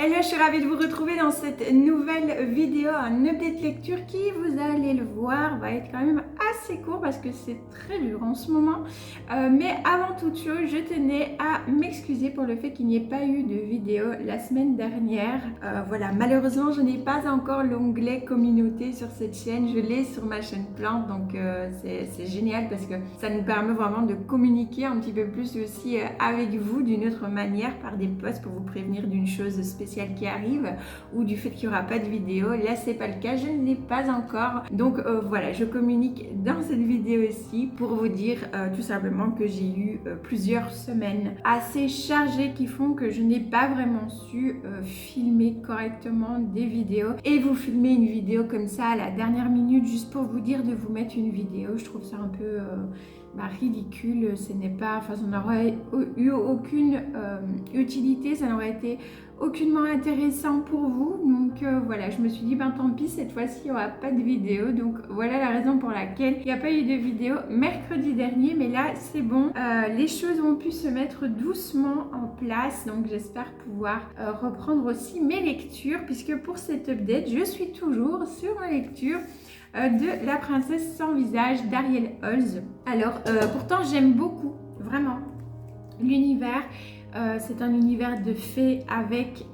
Hello, je suis ravie de vous retrouver dans cette nouvelle vidéo, un update lecture qui, vous allez le voir, va être quand même assez court parce que c'est très dur en ce moment. Mais avant toute chose, je tenais à m'excuser pour le fait qu'il n'y ait pas eu de vidéo la semaine dernière. Voilà, malheureusement, je n'ai pas encore l'onglet communauté sur cette chaîne. Je l'ai sur ma chaîne plante, donc c'est génial parce que ça nous permet vraiment de communiquer un petit peu plus aussi avec vous d'une autre manière par des posts pour vous prévenir d'une chose spéciale qui arrive ou du fait qu'il n'y aura pas de vidéo. Là, c'est pas le cas, je ne l'ai pas encore. Donc voilà, je communique dans cette vidéo aussi pour vous dire tout simplement que j'ai eu plusieurs semaines assez chargées qui font que je n'ai pas vraiment su filmer correctement des vidéos et vous filmer une vidéo comme ça à la dernière minute juste pour vous dire de vous mettre une vidéo. Je trouve ça un peu ridicule. Ce n'est pas, enfin, ça n'aurait eu aucune utilité, ça n'aurait été aucunement intéressant pour vous. Donc voilà, je me suis dit, ben tant pis, cette fois-ci il n'y aura pas de vidéo. Donc voilà la raison pour laquelle il n'y a pas eu de vidéo mercredi dernier, mais là c'est bon, les choses ont pu se mettre doucement en place. Donc j'espère pouvoir reprendre aussi mes lectures, puisque pour cet update je suis toujours sur ma lecture de La princesse sans visage d'Ariel Holz. Alors pourtant j'aime beaucoup vraiment l'univers. C'est un univers de fées avec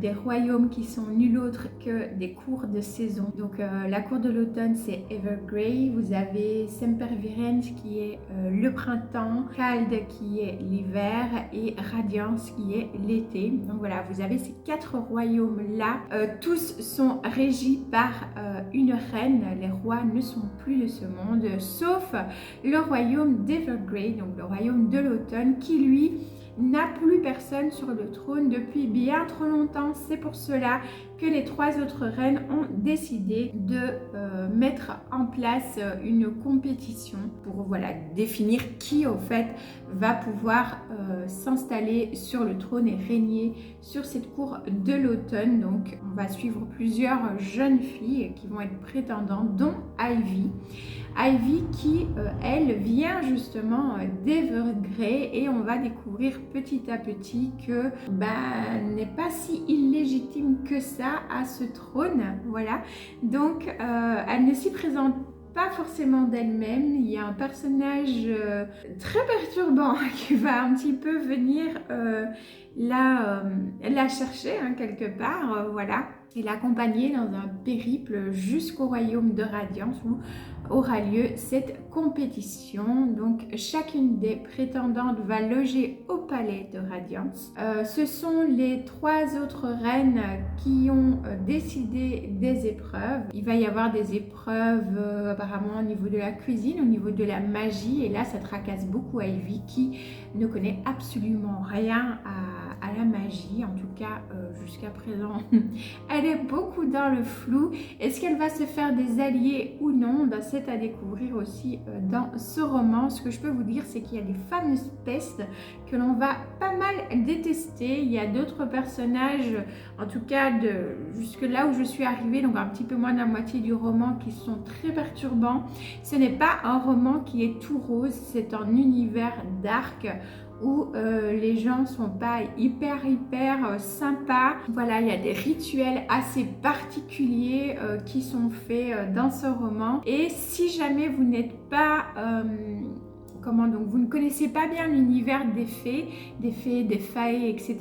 des royaumes qui sont nul autre que des cours de saison. Donc la cour de l'automne c'est Evergrey, vous avez Sempervirens qui est le printemps, Calde qui est l'hiver et Radiance qui est l'été. Donc voilà, vous avez ces 4 royaumes là. Tous sont régis par une reine. Les rois ne sont plus de ce monde, sauf le royaume d'Evergrey, donc le royaume de l'automne, qui lui n'a plus personne sur le trône depuis bien trop longtemps. C'est pour cela que les 3 autres reines ont décidé de mettre en place une compétition pour voilà, définir qui au fait va pouvoir s'installer sur le trône et régner sur cette cour de l'automne. Donc on va suivre plusieurs jeunes filles qui vont être prétendantes, dont Ivy. Ivy qui, elle, vient justement d'Evergrey, et on va découvrir petit à petit que n'est pas si illégitime que ça à ce trône, voilà. Donc elle ne s'y présente pas forcément d'elle-même. Il y a un personnage très perturbant qui va un petit peu venir la chercher quelque part, voilà, et l'accompagner dans un périple jusqu'au royaume de Radiance où aura lieu cette compétition. Donc chacune des prétendantes va loger au palais de Radiance. Ce sont les 3 autres reines qui ont décidé des épreuves. Il va y avoir des épreuves apparemment au niveau de la cuisine, au niveau de la magie, et là ça tracasse beaucoup Ivy qui ne connaît absolument rien à la magie, en tout cas jusqu'à présent. Elle est beaucoup dans le flou. Est-ce qu'elle va se faire des alliés ou non? C'est à découvrir aussi dans ce roman. Ce que je peux vous dire, c'est qu'il y a des fameuses pestes que l'on va pas mal détester. Il y a d'autres personnages, en tout cas jusque là où je suis arrivée, donc un petit peu moins de la moitié du roman, qui sont très perturbants. Ce n'est pas un roman qui est tout rose, c'est un univers dark où les gens sont pas hyper sympas. Voilà, il y a des rituels assez particuliers qui sont faits dans ce roman. Et si jamais vous n'êtes pas donc vous ne connaissez pas bien l'univers des fées, des faées, etc.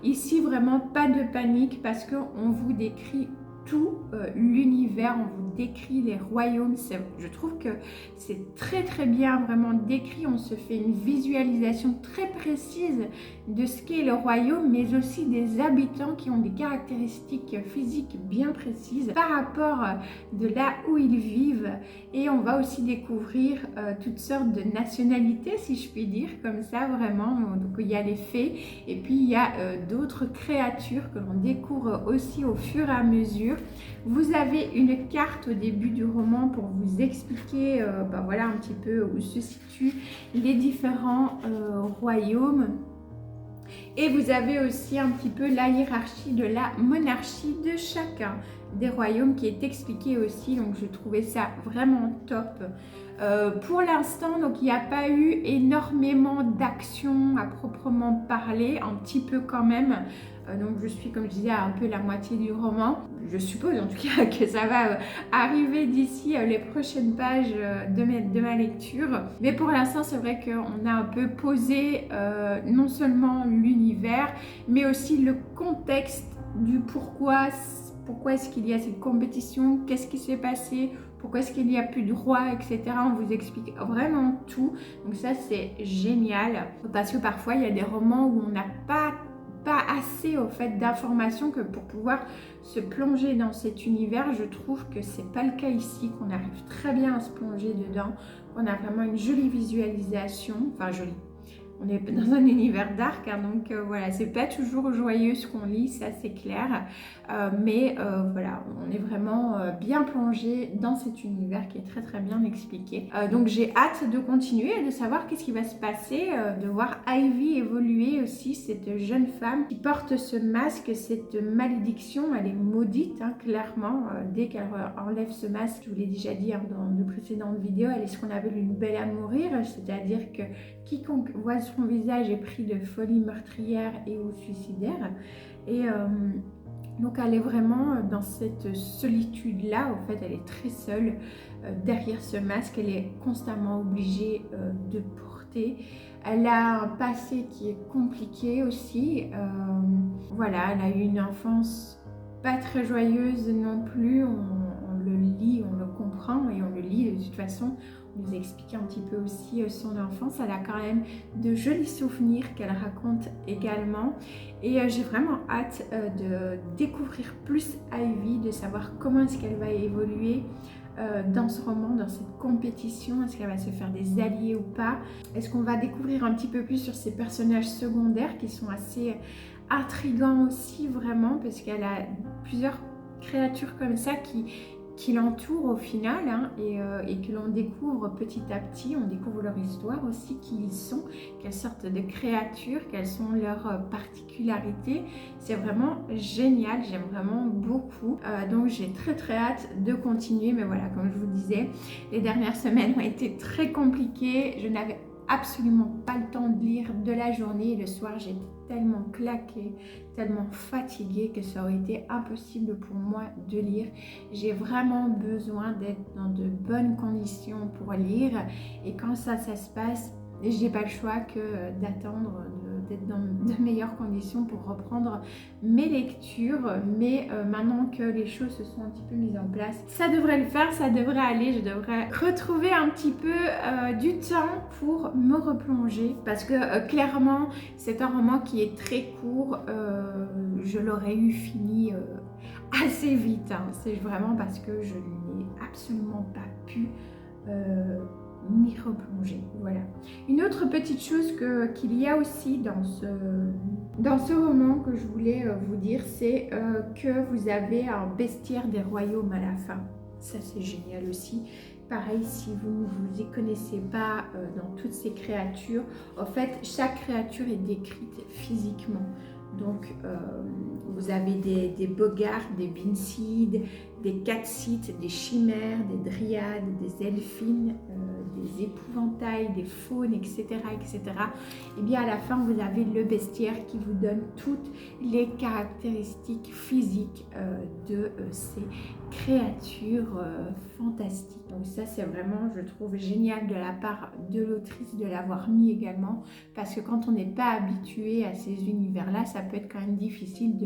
Ici vraiment pas de panique, parce qu'on vous décrit tout l'univers, on vous décrit les royaumes. Je trouve que c'est très bien vraiment décrit. On se fait une visualisation très précise de ce qu'est le royaume, mais aussi des habitants qui ont des caractéristiques physiques bien précises par rapport de là où ils vivent. Et on va aussi découvrir toutes sortes de nationalités, si je puis dire, comme ça vraiment. Donc il y a les fées, et puis il y a d'autres créatures que l'on découvre aussi au fur et à mesure. Vous avez une carte au début du roman pour vous expliquer voilà un petit peu où se situent les différents royaumes. Et vous avez aussi un petit peu la hiérarchie de la monarchie de chacun des royaumes qui est expliquée aussi. Donc je trouvais ça vraiment top. Pour l'instant, donc il n'y a pas eu énormément d'actions à proprement parler, un petit peu quand même. Donc je suis, comme je disais, à un peu la moitié du roman. Je suppose en tout cas que ça va arriver d'ici les prochaines pages de ma lecture. Mais pour l'instant, c'est vrai qu'on a un peu posé non seulement l'univers, mais aussi le contexte du pourquoi est-ce qu'il y a cette compétition, qu'est-ce qui s'est passé, pourquoi est-ce qu'il n'y a plus de roi, etc. On vous explique vraiment tout. Donc ça, c'est génial. Parce que parfois, il y a des romans où on n'a pas assez au fait d'informations que pour pouvoir se plonger dans cet univers. Je trouve que c'est pas le cas ici, qu'on arrive très bien à se plonger dedans, qu'on a vraiment une jolie visualisation, enfin jolie. On est dans un univers dark, hein, donc voilà, c'est pas toujours joyeux ce qu'on lit, ça c'est clair, mais voilà, on est vraiment bien plongé dans cet univers qui est très très bien expliqué. Donc j'ai hâte de continuer et de savoir qu'est-ce qui va se passer, de voir Ivy évoluer aussi, cette jeune femme qui porte ce masque, cette malédiction, elle est maudite, hein, clairement, dès qu'elle enlève ce masque, je vous l'ai déjà dit hein, dans de précédentes vidéos, elle est ce qu'on appelle une belle à mourir, c'est-à-dire que quiconque voit son visage est pris de folie meurtrière et ou suicidaire. Et donc elle est vraiment dans cette solitude-là. En fait, elle est très seule derrière ce masque. Elle est constamment obligée de porter. Elle a un passé qui est compliqué aussi. Voilà, elle a eu une enfance pas très joyeuse non plus. On le lit, on le comprend et on le lit de toute façon. Nous expliquer un petit peu aussi son enfance. Elle a quand même de jolis souvenirs qu'elle raconte également. Et j'ai vraiment hâte de découvrir plus Ivy, de savoir comment est-ce qu'elle va évoluer dans ce roman, dans cette compétition. Est-ce qu'elle va se faire des alliés ou pas? Est-ce qu'on va découvrir un petit peu plus sur ses personnages secondaires qui sont assez intrigants aussi vraiment, parce qu'elle a plusieurs créatures comme ça qui l'entourent au final hein, et que l'on découvre petit à petit, on découvre leur histoire aussi, qui ils sont, quelles sortes de créatures, quelles sont leurs particularités. C'est vraiment génial, j'aime vraiment beaucoup. Donc j'ai très très hâte de continuer, mais voilà, comme je vous disais, les dernières semaines ont été très compliquées. Je n'avais absolument pas le temps de lire de la journée et le soir j'étais tellement claquée, tellement fatiguée que ça aurait été impossible pour moi de lire. J'ai vraiment besoin d'être dans de bonnes conditions pour lire et quand ça se passe, j'ai pas le choix que d'attendre d'être dans de meilleures conditions pour reprendre mes lectures. Mais maintenant que les choses se sont un petit peu mises en place, ça devrait le faire, ça devrait aller. Je devrais retrouver un petit peu du temps pour me replonger parce que clairement c'est un roman qui est très court. Je l'aurais eu fini assez vite hein. C'est vraiment parce que je n'ai absolument pas pu m'y replonger. Voilà. Une autre petite chose qu'il y a aussi dans ce roman que je voulais vous dire, c'est que vous avez un bestiaire des royaumes à la fin. Ça c'est génial aussi. Pareil, si vous ne vous y connaissez pas dans toutes ces créatures, en fait chaque créature est décrite physiquement. Donc vous avez des bogarts, des binsides, des catsites, des chimères, des dryades, des elfines, des épouvantails, des faunes, etc., etc. Et bien à la fin, vous avez le bestiaire qui vous donne toutes les caractéristiques physiques de ces créatures fantastiques. Donc ça, c'est vraiment, je trouve, génial de la part de l'autrice de l'avoir mis également, parce que quand on n'est pas habitué à ces univers-là, ça peut être quand même difficile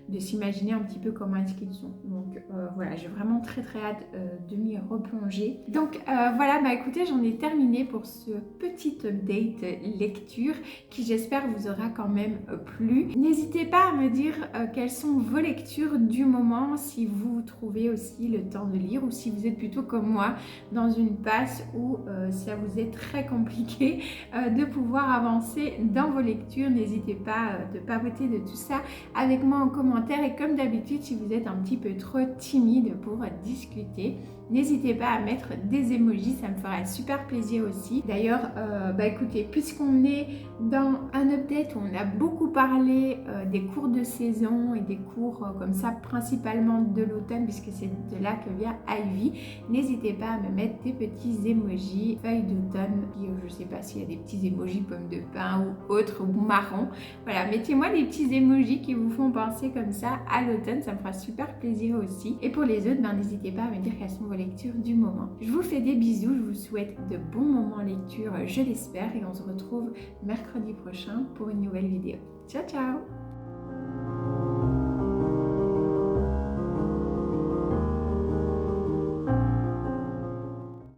de s'imaginer un petit peu comment est-ce qu'ils sont. Donc voilà, j'ai vraiment très très hâte de m'y replonger. Donc voilà, bah écoutez, j'en ai terminé pour ce petit update lecture qui j'espère vous aura quand même plu. N'hésitez pas à me dire quelles sont vos lectures du moment, si vous trouvez aussi le temps de lire ou si vous êtes plutôt comme moi dans une passe où ça vous est très compliqué de pouvoir avancer dans vos lectures. N'hésitez pas de papoter de tout ça avec moi en commentaire, et comme d'habitude, si vous êtes un petit peu trop timide pour discuter, n'hésitez pas à mettre des emojis, ça me fera super plaisir plaisir aussi. D'ailleurs, écoutez, puisqu'on est dans un update où on a beaucoup parlé des cours de saison et des cours comme ça, principalement de l'automne, puisque c'est de là que vient Ivy, n'hésitez pas à me mettre des petits emojis feuilles d'automne. Je sais pas s'il y a des petits emojis pommes de pin ou autres ou marron. Voilà, mettez-moi des petits emojis qui vous font penser comme ça à l'automne, ça me fera super plaisir aussi. Et pour les autres, n'hésitez pas à me dire quelles sont vos lectures du moment. Je vous fais des bisous, je vous souhaite de bons moments lecture, je l'espère, et on se retrouve mercredi prochain pour une nouvelle vidéo. Ciao ciao!